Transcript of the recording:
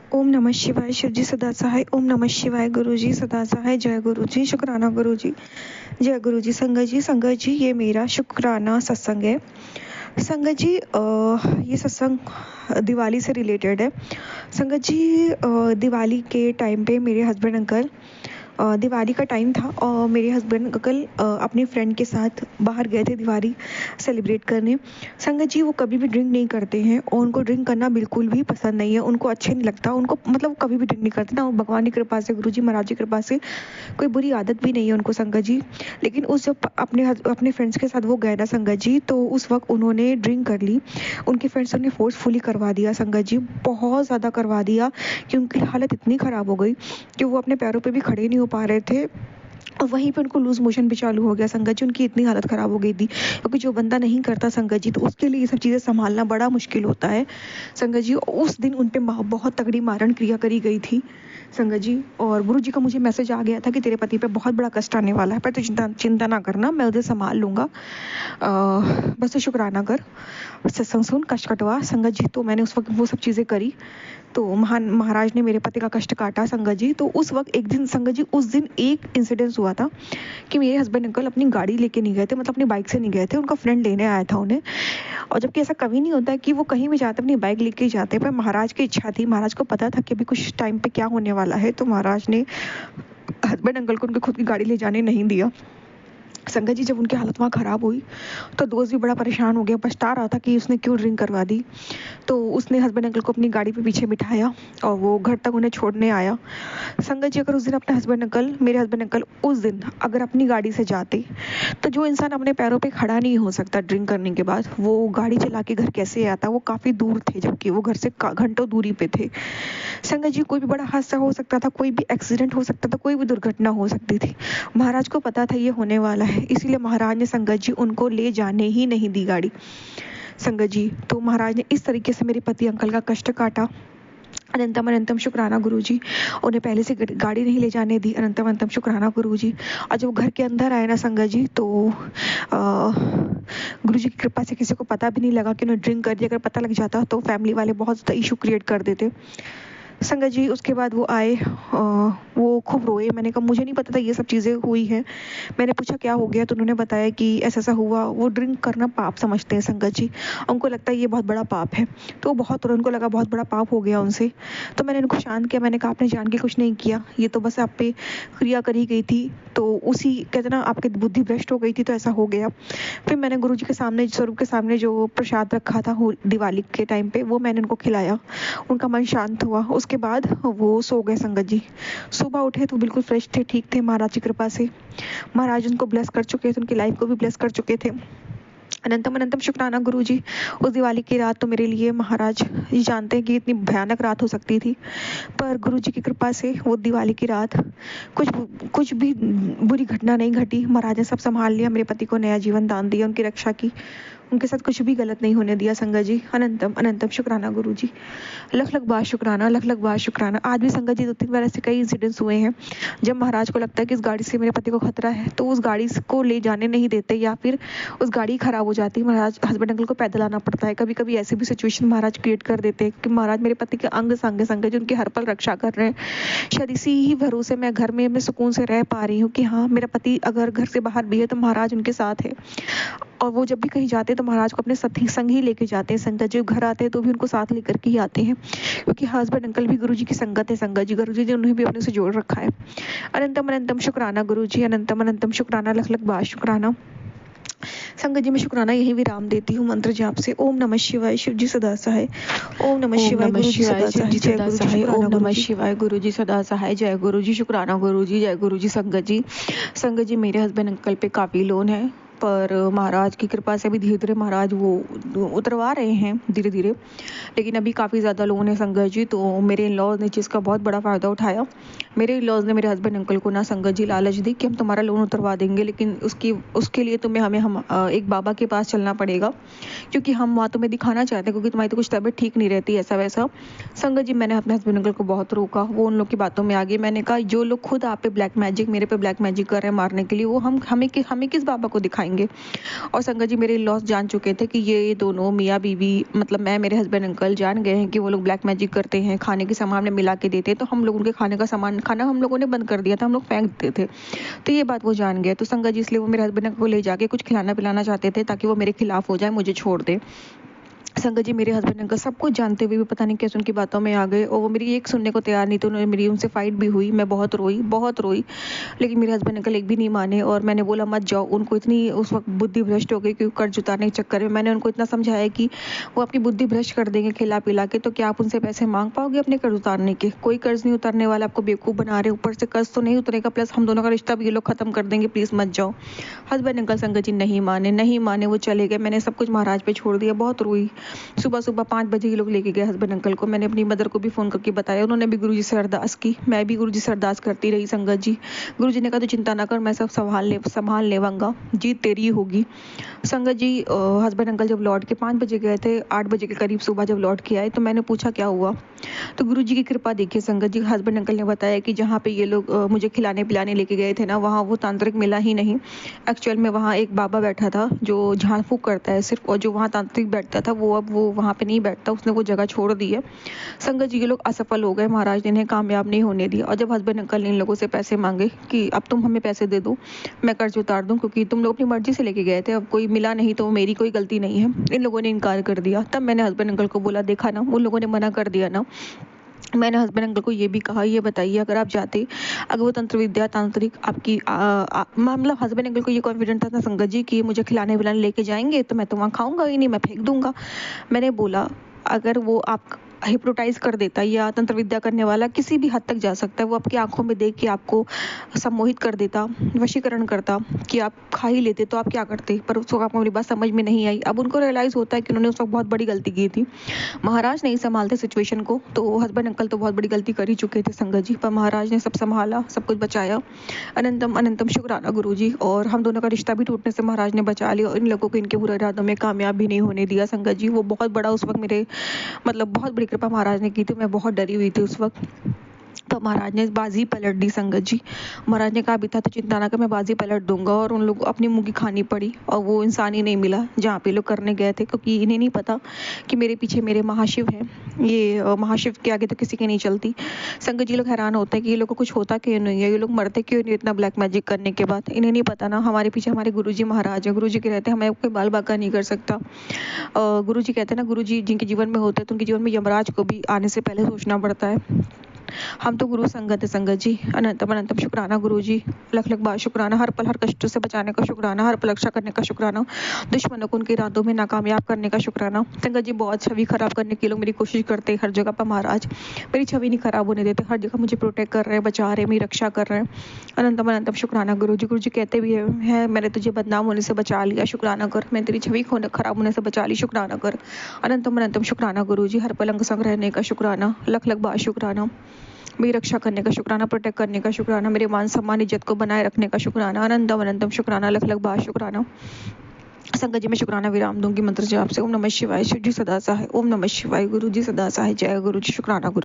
ओम नमः शिवाय। शिव जी सदा सहाय। ओम नमः शिवाय। गुरु जी सदा सहाय। जय गुरु जी। शुक्राना गुरु जी। जय गुरु जी। संगत जी ये मेरा शुक्राना सत्संग है। संगत जी ये सत्संग दिवाली से रिलेटेड है। संगत जी दिवाली के टाइम पे मेरे हस्बैंड अंकल दिवाली का टाइम था और मेरे हस्बैंड अंकल अपने फ्रेंड के साथ बाहर गए थे दिवाली सेलिब्रेट करने। संगत जी वो कभी भी ड्रिंक नहीं करते हैं और उनको ड्रिंक करना बिल्कुल भी पसंद नहीं है, उनको अच्छे नहीं लगता, उनको मतलब कभी भी ड्रिंक नहीं करते ना। भगवान की कृपा से, गुरु जी महाराज की कृपा से कोई बुरी आदत भी नहीं है उनको संगत जी। लेकिन उस जब अपने फ्रेंड्स के साथ वो गए ना संगत जी, तो उस वक्त उन्होंने ड्रिंक कर ली। उनके फ्रेंड्स ने फोर्सफुली करवा दिया संगत जी, बहुत ज़्यादा करवा दिया कि उनकी हालत इतनी ख़राब हो गई कि वो अपने पैरों पे भी खड़े नहीं हो पा रहे थे और वहीं पे उनको लूज मोशन भी चालू हो गया संगत जी। उनकी इतनी हालत ख़राब हो गई थी, क्योंकि जो बंदा नहीं करता संगत जी तो उसके लिए ये सब चीज़ें संभालना बड़ा मुश्किल होता है संगत जी। उस दिन उन पे बहुत तगड़ी मारण क्रिया करी गई थी संगत जी। और गुरु जी का मुझे मैसेज आ गया था कि तेरे पति पे बहुत बड़ा कष्ट आने वाला है, पर तू चिंता ना करना, मैं उसे संभाल लूँगा, बस तो शुक्राना कर, सत्संग सुन, कष्ट कटवा संगत जी। तो मैंने उस वक्त वो सब चीज़ें करी, तो महाराज ने मेरे पति का कष्ट काटा संगत जी। तो उस वक्त एक दिन संगत जी, उस दिन एक इंसिडेंस हुआ था कि मेरे हस्बैंड अंकल अपनी गाड़ी लेके नहीं गए थे, मतलब अपनी बाइक से नहीं गए थे, उनका फ्रेंड लेने आया था उन्हें। और जबकि ऐसा कभी नहीं होता है कि वो कहीं भी जाते अपनी बाइक लेके ही जाते, पर महाराज की इच्छा थी, महाराज को पता था कि अभी कुछ टाइम पे क्या होने वाला है, तो महाराज ने हस्बैंड अंकल को उनकी खुद की गाड़ी ले जाने नहीं दिया संगत जी। जब उनकी हालत वहाँ ख़राब हुई तो दोस्त भी बड़ा परेशान हो गया, पछता रहा था कि उसने क्यों ड्रिंक करवा दी। तो उसने हस्बैंड अंकल को अपनी गाड़ी पे पीछे बिठाया और वो घर तक उन्हें छोड़ने आया संगत जी। अगर उस दिन अपने मेरे हस्बैंड अंकल उस दिन अगर अपनी गाड़ी से जाते, तो जो इंसान अपने पैरों पे खड़ा नहीं हो सकता ड्रिंक करने के बाद, वो गाड़ी चला के घर कैसे आता। वो काफ़ी दूर थे, जबकि वो घर से घंटों दूरी पे थे संगत जी। कोई भी बड़ा हादसा हो सकता था, कोई भी एक्सीडेंट हो सकता था, कोई भी दुर्घटना हो सकती थी। महाराज को पता था ये होने वाला है, इसीलिए महाराज ने संगत जी उनको ले जाने ही नहीं दी गाड़ी संगत जी। तो महाराज ने इस तरीके से मेरे पति अंकल का कष्ट काटा। अनंतम अनंतम शुक्राना गुरु जी, उन्हें पहले से गाड़ी नहीं ले जाने दी। अनंतम अनंतम शुक्राना गुरु जी। और जब घर के अंदर आए ना संगत जी, तो गुरु जी की कृपा से किसी को पता भी नहीं लगा कि उन्हें ड्रिंक कर दिया। अगर पता लग जाता तो फैमिली वाले बहुत ज़्यादा इशू क्रिएट कर देते संगत जी। उसके बाद वो आए, वो खूब रोए। मैंने कहा मुझे नहीं पता था ये सब चीज़ें हुई हैं। मैंने पूछा क्या हो गया, तो उन्होंने बताया कि ऐसा ऐसा हुआ। वो ड्रिंक करना पाप समझते हैं संगत जी, उनको लगता है ये बहुत बड़ा पाप है। तो बहुत उनको लगा बहुत बड़ा पाप हो गया उनसे। तो मैंने उनको शांत किया, मैंने कहा आपने जान के कुछ नहीं किया, ये तो बस आप पे क्रिया करी गई थी, तो उसी कहते ना आपकी बुद्धि भ्रष्ट हो गई थी, तो ऐसा हो गया। फिर मैंने गुरु जी के सामने, स्वरूप के सामने जो प्रसाद रखा था दिवाली के टाइम पे, वो मैंने उनको खिलाया। उनका मन शांत हुआ। उसके बाद वो सो गए संगत जी। सुबह उठे तो बिल्कुल फ्रेश थे, ठीक थे महाराज की कृपा से। महाराज उनको ब्लेस कर चुके थे, उनकी लाइफ को भी ब्लेस कर चुके थे। अनंतम अनंतम शुक्राना गुरु जी। उस दिवाली की रात तो मेरे लिए महाराज ये जानते हैं कि इतनी भयानक रात हो सकती थी, पर गुरु जी की कृपा से वो दिवाली की रात कुछ कुछ भी बुरी घटना नहीं घटी। महाराज ने सब संभाल लिया, मेरे पति को नया जीवन दान दिया, उनकी रक्षा की, उनके साथ कुछ भी गलत नहीं होने दिया संगत जी। अनंतम अनंतम शुक्राना गुरु जी। लख लख बार शुक्राना, लख लख बार शुक्राना। आज भी संगत जी 2-3 बार ऐसे कई इंसिडेंट्स हुए हैं जब महाराज को लगता है कि इस गाड़ी से मेरे पति को खतरा है, तो उस गाड़ी को ले जाने नहीं देते, या फिर उस गाड़ी खराब हो जाती है, महाराज हस्बैंड अंकल को पैदल आना पड़ता है। कभी कभी ऐसी भी सिचुएशन महाराज क्रिएट कर देते हैं कि महाराज मेरे पति के अंग संग संग जो उनकी हर पल रक्षा कर रहे हैं। शायद इसी ही भरोसे मैं घर में मैं सुकून से रह पा रही हूँ कि हाँ, मेरा पति अगर घर से बाहर भी है तो महाराज उनके साथ है। और वो जब भी कहीं जाते हैं तो महाराज को अपने संग ही लेके जाते हैं संगत जी। घर आते हैं तो भी उनको साथ लेकर के ही आते हैं, क्योंकि हस्बैंड अंकल भी गुरु जी की संगत है संगत जी। गुरु जी ने उन्हें भी अपने से जोड़ रखा है। अनंतम अनंतम शुक्राना गुरु जी। अनंतम अनंतम शुक्राना, लख लख बार शुक्राना संगत जी। मैं शुक्राना यही विराम देती हूँ मंत्र जाप से। ओम नमः शिवाय। शिव जी सदा सहाय। ओम नमः शिवाय। गुरु जी सदा सहाय। जय गुरु जी। ओम नमः शिवाय। गुरु जी सदा सहाय। जय गुरु जी। शुक्राना गुरु जी। जय गुरु जी। संगत जी, मेरे हस्बैंड अंकल पे काफ़ी लोन है, पर महाराज की कृपा से अभी धीरे धीरे महाराज वो उतरवा रहे हैं धीरे धीरे, लेकिन अभी काफ़ी ज़्यादा लोन है संगत जी। तो मेरे इन लॉज ने चीज़ का बहुत बड़ा फ़ायदा उठाया। मेरे इन लॉज ने मेरे हस्बैंड अंकल को ना संगत जी लालच दी कि हम तुम्हारा लोन उतरवा देंगे, लेकिन उसके लिए हम एक बाबा के पास चलना पड़ेगा, क्योंकि हम वहाँ तुम्हें दिखाना चाहते हैं, क्योंकि तुम्हारी तो कुछ तबीयत ठीक नहीं रहती ऐसा वैसा। संगत जी, मैंने अपने हस्बैंड अंकल को बहुत रोका, वो उन लोग की बातों में आ गई। मैंने कहा जो लोग खुद आप पे ब्लैक मैजिक, मेरे पे ब्लैक मैजिक कर रहे हैं मारने के लिए, वो हमें किस बाबा को दिखाएंगे। पाएंगे। और संगत जी मेरे लॉस जान चुके थे कि ये दोनों मियाँ बीवी, मतलब मैं, मेरे हस्बैंड अंकल जान गए हैं कि वो लोग ब्लैक मैजिक करते हैं, खाने के सामान में मिला के देते हैं। तो हम लोग उनके खाना हम लोगों ने बंद कर दिया था, हम लोग फेंक देते थे। तो ये बात वो जान गए। तो संगत जी इसलिए वो मेरे हस्बैंड को ले जाके कुछ खिलाना पिलाना चाहते थे ताकि वो मेरे खिलाफ हो जाए, मुझे छोड़ दे। संगत जी मेरे हस्बैंड अंकल सब कुछ जानते हुए भी पता नहीं कैसे उनकी बातों में आ गए और वो मेरी एक सुनने को तैयार नहीं। तो उन्होंने मेरी उनसे फाइट भी हुई, मैं बहुत रोई बहुत रोई, लेकिन मेरे हस्बैंड अंकल एक भी नहीं माने। और मैंने बोला मत जाओ। उनको इतनी उस वक्त बुद्धि भ्रष्ट हो गई क्योंकि कर्ज उतारने के चक्कर में मैंने उनको इतना समझाया कि वो आपकी बुद्धि भ्रष्ट कर देंगे खिला पिला के, तो क्या आप उनसे पैसे मांग पाओगे अपने कर्ज उतारने के? कोई कर्ज नहीं उतारने वाला, आपको बेवकूफ़ बना रहे, ऊपर से कर्ज तो नहीं उतरेगा, प्लस हम दोनों का रिश्ता भी ये लोग खत्म कर देंगे, प्लीज़ मत जाओ। हस्बैंड अंकल संगत जी नहीं माने, वो चले गए। मैंने सब कुछ महाराज पे छोड़ दिया, बहुत रोई। सुबह सुबह 5 बजे ये लोग लेके गए हस्बैंड अंकल को। मैंने अपनी मदर को भी फ़ोन करके बताया, उन्होंने भी गुरुजी से अरदास की, मैं भी गुरुजी से अरदास करती रही। संगत जी गुरुजी ने कहा तो चिंता ना कर, मैं सब संभाल लेवांगा, जीत तेरी ही होगी। संगत जी हस्बैंड अंकल जब लौट के 5 बजे गए थे, 8 बजे के करीब सुबह जब लौट के आए तो मैंने पूछा क्या हुआ। तो गुरुजी की कृपा देखिए संगत जी, हस्बैंड अंकल ने बताया कि जहाँ पे ये लोग मुझे खिलाने पिलाने लेके गए थे ना, वहाँ वो तांत्रिक मिला ही नहीं। एक्चुअल में वहाँ एक बाबा बैठा था जो झाड़ फूंक करता है सिर्फ, और जो वहाँ तांत्रिक बैठता था वो अब वो वहाँ पे नहीं बैठता, उसने वो जगह छोड़ दी है। संगत जी ये लोग असफल हो गए, महाराज ने इन्हें कामयाब नहीं होने दिया। और जब हस्बैंड अंकल ने इन लोगों से पैसे मांगे कि अब तुम हमें पैसे दे दो, मैं कर्ज उतार दूं, क्योंकि तुम लोग अपनी मर्जी से लेके गए थे, अब कोई मिला नहीं तो मेरी कोई गलती नहीं है, इन लोगों ने इनकार कर दिया। तब मैंने हस्बैंड अंकल को बोला, देखा ना उन लोगों ने मना कर दिया ना। मैंने हस्बैंड अंकल को ये भी कहा, ये बताइए अगर आप जाते, अगर वो तंत्र विद्या तांत्रिक आपकी मतलब हस्बैंड अंकल को ये कॉन्फिडेंट था ना संगत जी कि मुझे खिलाने पिलाने लेके जाएंगे तो मैं तो वहाँ खाऊंगा ही नहीं, मैं फेंक दूंगा। मैंने बोला अगर वो आप हिप्नोटाइज कर देता या तंत्र विद्या करने वाला किसी भी हद तक जा सकता है, वो आपकी आंखों में देख के आपको सम्मोहित कर देता, वशीकरण करता कि आप खा ही लेते, तो आप क्या करते? पर उस वक्त आपको मेरी बात समझ में नहीं आई। अब उनको रियलाइज होता है कि उन्होंने उस वक्त बहुत बड़ी गलती की थी। महाराज नहीं संभालते सिचुएशन को, तो हस्बैंड अंकल तो बहुत बड़ी गलती कर ही चुके थे संगत जी, पर महाराज ने सब संभाला, सब कुछ बचाया। अनंतम अनंतम शुक्राना गुरुजी। और हम दोनों का रिश्ता भी टूटने से महाराज ने बचा लिया और इन लोगों को इनके बुरे इरादों में कामयाब भी नहीं होने दिया संगत जी। वो बहुत बड़ा उस वक्त मेरे मतलब बहुत बड़ी कृपा महाराज ने की थी, मैं बहुत डरी हुई थी उस वक्त। तो महाराज ने बाजी पलट दी संगत जी। महाराज ने कहा भी था तो चिंता ना कर, मैं बाजी पलट दूंगा। और उन लोग अपनी मुंह की खानी पड़ी और वो इंसान ही नहीं मिला जहाँ पे लोग करने गए थे, क्योंकि इन्हें नहीं पता कि मेरे पीछे मेरे महाशिव हैं। ये महाशिव के आगे तो किसी की नहीं चलती। संगत जी लोग हैरान होते हैं कि ये लोग को कुछ होता क्यों नहीं है, ये लोग मरते क्यों नहीं इतना ब्लैक मैजिक करने के बाद। इन्हें नहीं पता ना हमारे पीछे हमारे गुरुजी महाराज है। गुरुजी के रहते हमें कोई बाल बाका नहीं कर सकता। गुरुजी कहते हैं ना, गुरुजी जिनके जीवन में होते हैं तो उनके जीवन में यमराज को भी आने से पहले सोचना पड़ता है। हम तो गुरु संगत है संगत जी। अनंतम अनंतम शुक्राना गुरु जी, लख लख बार शुक्राना, हर पल हर कष्टों से बचाने का शुक्राना, हर पल रक्षा करने का शुक्राना, दुश्मनों को उनके इरादों में नाकामयाब करने का शुक्राना। संगत जी बहुत छवि खराब करने के लोग मेरी कोशिश करते हैं हर जगह पर, महाराज मेरी छवि नहीं खराब होने देते, हर जगह मुझे प्रोटेक्ट कर रहे हैं, बचा रहे हैं, मेरी रक्षा कर रहे हैं। अनंतम अनंतम शुक्राना गुरु जी कहते भी है मैंने तुझे बदनाम होने से बचा लिया, शुक्राना कर, मैं तेरी छवि खराब होने से बचा ली, शुक्राना कर। अनंतम अनंतम शुक्राना गुरु जी, हर पल अंग संग रहने का शुक्राना, लख लख बार शुक्राना, मेरी रक्षा करने का शुक्राना, प्रोटेक्ट करने का शुक्राना, मेरे मान सम्मान इज्जत को बनाए रखने का शुक्राना, अनंतम अनंतम शुक्राना, लख लख बार शुक्राना। संगत जी मैं शुक्राना विराम दूंगी मंत्र जाप से। ओम नमः शिवाय, शिव जी सदा सहाय। ओम नमः शिवाय, गुरु जी सदा सहाय। जय गुरु जी, शुक्राना गुरु।